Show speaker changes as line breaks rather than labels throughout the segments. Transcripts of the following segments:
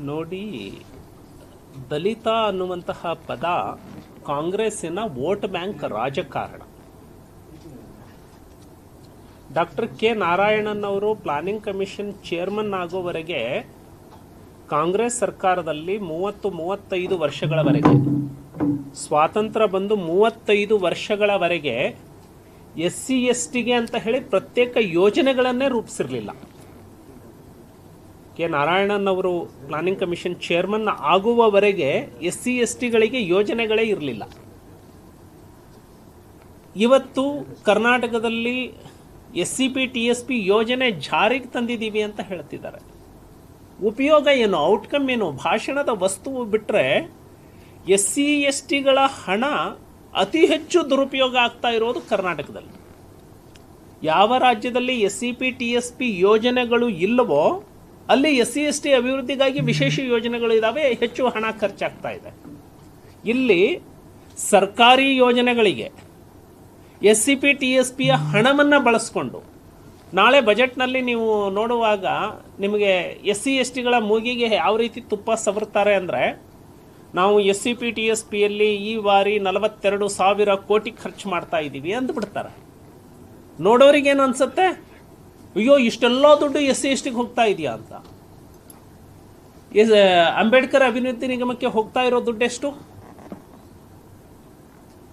ನೋಡಿ, ದಲಿತ ಅನ್ನುವಂತಹ ಪದ ಕಾಂಗ್ರೆಸ್ಸಿನ ವೋಟ್ ಬ್ಯಾಂಕ್ ರಾಜಕಾರಣ. ಡಾಕ್ಟರ್ ಕೆ ನಾರಾಯಣನ್ ಅವರು ಪ್ಲಾನಿಂಗ್ ಕಮಿಷನ್ ಚೇರ್ಮನ್ ಆಗುವವರೆಗೆ ಕಾಂಗ್ರೆಸ್ ಸರ್ಕಾರದಲ್ಲಿ 30-35 ವರ್ಷಗಳವರೆಗೆ, ಸ್ವಾತಂತ್ರ್ಯ ಬಂದು 35 ವರ್ಷಗಳವರೆಗೆ SC STಗೆ ಅಂತ ಹೇಳಿ ಪ್ರತ್ಯೇಕ ಯೋಜನೆಗಳನ್ನೇ ರೂಪಿಸಿರಲಿಲ್ಲ. ಕೆ ನಾರಾಯಣನ್ ಅವರು ಪ್ಲಾನಿಂಗ್ ಕಮಿಷನ್ ಚೇರ್ಮನ್ ಆಗುವವರೆಗೆ SC STಗಳಿಗೆ ಯೋಜನೆಗಳೇ ಇರಲಿಲ್ಲ. ಇವತ್ತು ಕರ್ನಾಟಕದಲ್ಲಿ SCP TSP ಯೋಜನೆ ಜಾರಿಗೆ ತಂದಿದ್ದೀವಿ ಅಂತ ಹೇಳ್ತಿದ್ದಾರೆ. ಉಪಯೋಗ ಏನು, ಔಟ್ಕಮ್ ಏನು? ಭಾಷಣದ ವಸ್ತುವು ಬಿಟ್ಟರೆ SC STಗಳ ಹಣ ಅತಿ ಹೆಚ್ಚು ದುರುಪಯೋಗ ಆಗ್ತಾ ಇರೋದು ಕರ್ನಾಟಕದಲ್ಲಿ. ಯಾವ ರಾಜ್ಯದಲ್ಲಿ SCP TSP ಯೋಜನೆಗಳು ಇಲ್ಲವೋ ಅಲ್ಲಿ SC ST ಅಭಿವೃದ್ಧಿಗಾಗಿ ವಿಶೇಷ ಯೋಜನೆಗಳು ಇದ್ದಾವೆ, ಹೆಚ್ಚು ಹಣ ಖರ್ಚಾಗ್ತಾ ಇದೆ. ಇಲ್ಲಿ ಸರ್ಕಾರಿ ಯೋಜನೆಗಳಿಗೆ SCP TSPಯ ಹಣವನ್ನು ಬಳಸ್ಕೊಂಡು ನಾಳೆ ಬಜೆಟ್ನಲ್ಲಿ ನೀವು ನೋಡುವಾಗ ನಿಮಗೆ SC STಗಳ ಮೂಗಿಗೆ ಯಾವ ರೀತಿ ತುಪ್ಪ ಸವರ್ತಾರೆ ಅಂದರೆ, ನಾವು SCP TSPಯಲ್ಲಿ ಈ ಬಾರಿ 42,000 ಕೋಟಿ ಖರ್ಚು ಮಾಡ್ತಾ ಇದ್ದೀವಿ ಅಂದ್ಬಿಡ್ತಾರೆ. ನೋಡೋರಿಗೇನು ಅನ್ಸುತ್ತೆ, ಅಯ್ಯೋ ಇಷ್ಟೆಲ್ಲ ದುಡ್ಡು SC STಗೆ ಹೋಗ್ತಾ ಇದೆಯಾ ಅಂತ. ಅಂಬೇಡ್ಕರ್ ಅಭಿವೃದ್ಧಿ ನಿಗಮಕ್ಕೆ ಹೋಗ್ತಾ ಇರೋ ದುಡ್ಡು ಎಷ್ಟು?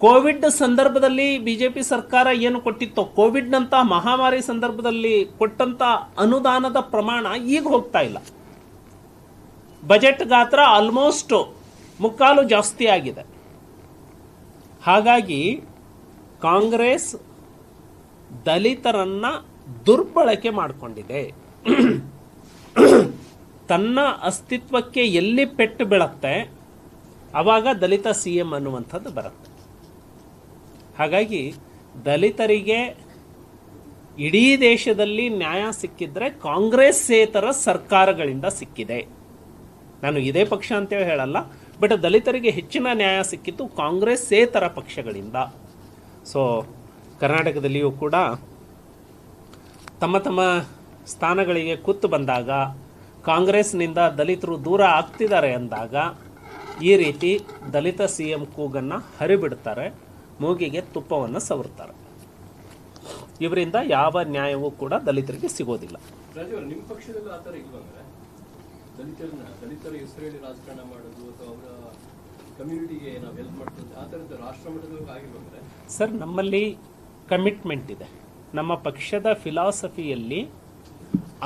ಕೋವಿಡ್ ಸಂದರ್ಭದಲ್ಲಿ ಬಿಜೆಪಿ ಸರ್ಕಾರ ಏನು ಕೊಟ್ಟಿತ್ತೋ, ಕೋವಿಡ್ನಂತ ಮಹಾಮಾರಿ ಸಂದರ್ಭದಲ್ಲಿ ಕೊಟ್ಟಂತ ಅನುದಾನದ ಪ್ರಮಾಣ ಈಗ ಹೋಗ್ತಾ ಇಲ್ಲ. ಬಜೆಟ್ ಗಾತ್ರ ಆಲ್ಮೋಸ್ಟ್ ಮುಕ್ಕಾಲು ಜಾಸ್ತಿ ಆಗಿದೆ. ಹಾಗಾಗಿ ಕಾಂಗ್ರೆಸ್ ದಲಿತರನ್ನ ದುರ್ಬಳಕೆ ಮಾಡಿಕೊಂಡಿದೆ. ತನ್ನ ಅಸ್ತಿತ್ವಕ್ಕೆ ಎಲ್ಲಿ ಪೆಟ್ಟು ಬೀಳುತ್ತೆ ಆವಾಗ ದಲಿತ CM ಅನ್ನುವಂಥದ್ದು ಬರುತ್ತೆ. ಹಾಗಾಗಿ ದಲಿತರಿಗೆ ಇಡೀ ದೇಶದಲ್ಲಿ ನ್ಯಾಯ ಸಿಕ್ಕಿದ್ರೆ ಕಾಂಗ್ರೆಸ್ಸೇತರ ಸರ್ಕಾರಗಳಿಂದ ಸಿಕ್ಕಿದೆ. ನಾನು ಇದೇ ಪಕ್ಷ ಅಂತೇಳಿ ಹೇಳಲ್ಲ, ಬಟ್ ದಲಿತರಿಗೆ ಹೆಚ್ಚಿನ ನ್ಯಾಯ ಸಿಕ್ಕಿತ್ತು ಕಾಂಗ್ರೆಸ್ಸೇತರ ಪಕ್ಷಗಳಿಂದ. ಸೊ ಕರ್ನಾಟಕದಲ್ಲಿಯೂ ಕೂಡ ತಮ್ಮ ತಮ್ಮ ಸ್ಥಾನಗಳಿಗೆ ಕೂತು ಬಂದಾಗ, ಕಾಂಗ್ರೆಸ್ನಿಂದ ದಲಿತರು ದೂರ ಆಗ್ತಿದ್ದಾರೆ ಅಂದಾಗ ಈ ರೀತಿ ದಲಿತ CM ಕೂಗನ್ನು ಹರಿಬಿಡ್ತಾರೆ, ಮೂಗಿಗೆ ತುಪ್ಪವನ್ನು ಸವರ್ತಾರೆ. ಇವರಿಂದ ಯಾವ ನ್ಯಾಯವೂ ಕೂಡ ದಲಿತರಿಗೆ ಸಿಗೋದಿಲ್ಲ.
ನಿಮ್ಮ ಪಕ್ಷದಲ್ಲಿ ಆ ಥರ ಇಲ್ವಂದ್ರೆ ದಲಿತರ ಹೆಸರಲ್ಲಿ ರಾಜಕಾರಣ ಮಾಡೋದು ಅಥವಾ ಅವರ ಕಮ್ಯುನಿಟಿಗೆ ನಾವು ಹೆಲ್ಪ್ ಮಾಡ್ತೀವಿ ಆ ಥರದ್ದು ರಾಷ್ಟ್ರ ಮಟ್ಟದಲ್ಲಿ ಆಗಿಲ್ವಂದ್ರೆ?
ಸರ್, ನಮ್ಮಲ್ಲಿ ಕಮಿಟ್ಮೆಂಟ್ ಇದೆ. ನಮ್ಮ ಪಕ್ಷದ ಫಿಲಾಸಫಿಯಲ್ಲಿ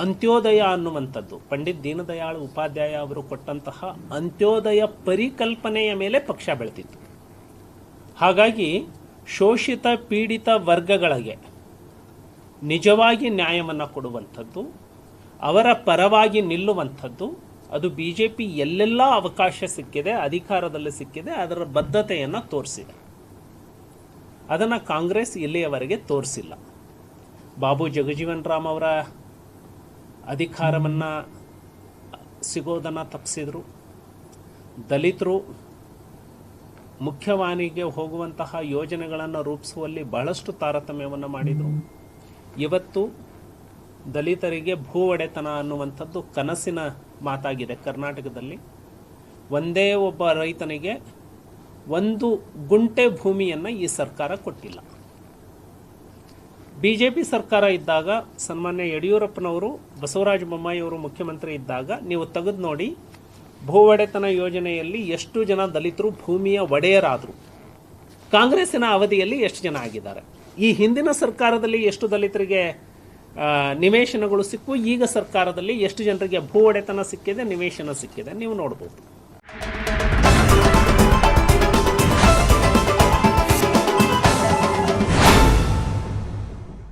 ಅಂತ್ಯೋದಯ ಅನ್ನುವಂಥದ್ದು, ಪಂಡಿತ್ ದೀನದಯಾಳ್ ಉಪಾಧ್ಯಾಯ ಅವರು ಕೊಟ್ಟಂತಹ ಅಂತ್ಯೋದಯ ಪರಿಕಲ್ಪನೆಯ ಮೇಲೆ ಪಕ್ಷ ಬೆಳೆದಿತ್ತು. ಹಾಗಾಗಿ ಶೋಷಿತ ಪೀಡಿತ ವರ್ಗಗಳಿಗೆ ನಿಜವಾಗಿ ನ್ಯಾಯವನ್ನು ಕೊಡುವಂಥದ್ದು, ಅವರ ಪರವಾಗಿ ನಿಲ್ಲುವಂಥದ್ದು, ಅದು BJP ಎಲ್ಲೆಲ್ಲ ಅವಕಾಶ ಸಿಕ್ಕಿದೆ, ಅಧಿಕಾರದಲ್ಲಿ ಸಿಕ್ಕಿದೆ, ಅದರ ಬದ್ಧತೆಯನ್ನು ತೋರಿಸಿದೆ. ಅದನ್ನು ಕಾಂಗ್ರೆಸ್ ಇಲ್ಲಿಯವರೆಗೆ ತೋರಿಸಿಲ್ಲ. ಬಾಬು ಜಗಜೀವನ್ ರಾಮ್ ಅವರ ಅಧಿಕಾರವನ್ನು ಸಿಗೋದನ್ನು ತಪ್ಪಿಸಿದ್ರು. ದಲಿತರು ಮುಖ್ಯವಾಹಿನಿಗೆ ಹೋಗುವಂತಹ ಯೋಜನೆಗಳನ್ನು ರೂಪಿಸುವಲ್ಲಿ ಬಹಳಷ್ಟು ತಾರತಮ್ಯವನ್ನು ಮಾಡಿದರು. ಇವತ್ತು ದಲಿತರಿಗೆ ಭೂ ಒಡೆತನ ಅನ್ನುವಂಥದ್ದು ಕನಸಿನ ಮಾತಾಗಿದೆ. ಕರ್ನಾಟಕದಲ್ಲಿ ಒಂದೇ ಒಬ್ಬ ರೈತನಿಗೆ 1 ಗುಂಟೆ ಭೂಮಿಯನ್ನು ಈ ಸರ್ಕಾರ ಕೊಟ್ಟಿಲ್ಲ. BJP ಸರ್ಕಾರ ಇದ್ದಾಗ ಸನ್ಮಾನ್ಯ ಯಡಿಯೂರಪ್ಪನವರು, ಬಸವರಾಜ ಬೊಮ್ಮಾಯಿ ಅವರು ಮುಖ್ಯಮಂತ್ರಿ ಇದ್ದಾಗ ನೀವು ತೆಗೆದು ನೋಡಿ, ಭೂ ಒಡೆತನ ಯೋಜನೆಯಲ್ಲಿ ಎಷ್ಟು ಜನ ದಲಿತರು ಭೂಮಿಯ ಒಡೆಯರಾದರು, ಕಾಂಗ್ರೆಸ್ಸಿನ ಅವಧಿಯಲ್ಲಿ ಎಷ್ಟು ಜನ ಆಗಿದ್ದಾರೆ, ಈ ಹಿಂದಿನ ಸರ್ಕಾರದಲ್ಲಿ ಎಷ್ಟು ದಲಿತರಿಗೆ ನಿವೇಶನಗಳು ಸಿಕ್ಕು, ಈಗ ಸರ್ಕಾರದಲ್ಲಿ ಎಷ್ಟು ಜನರಿಗೆ ಭೂ ಒಡೆತನ ಸಿಕ್ಕಿದೆ, ನಿವೇಶನ ಸಿಕ್ಕಿದೆ, ನೀವು ನೋಡ್ಬೋದು.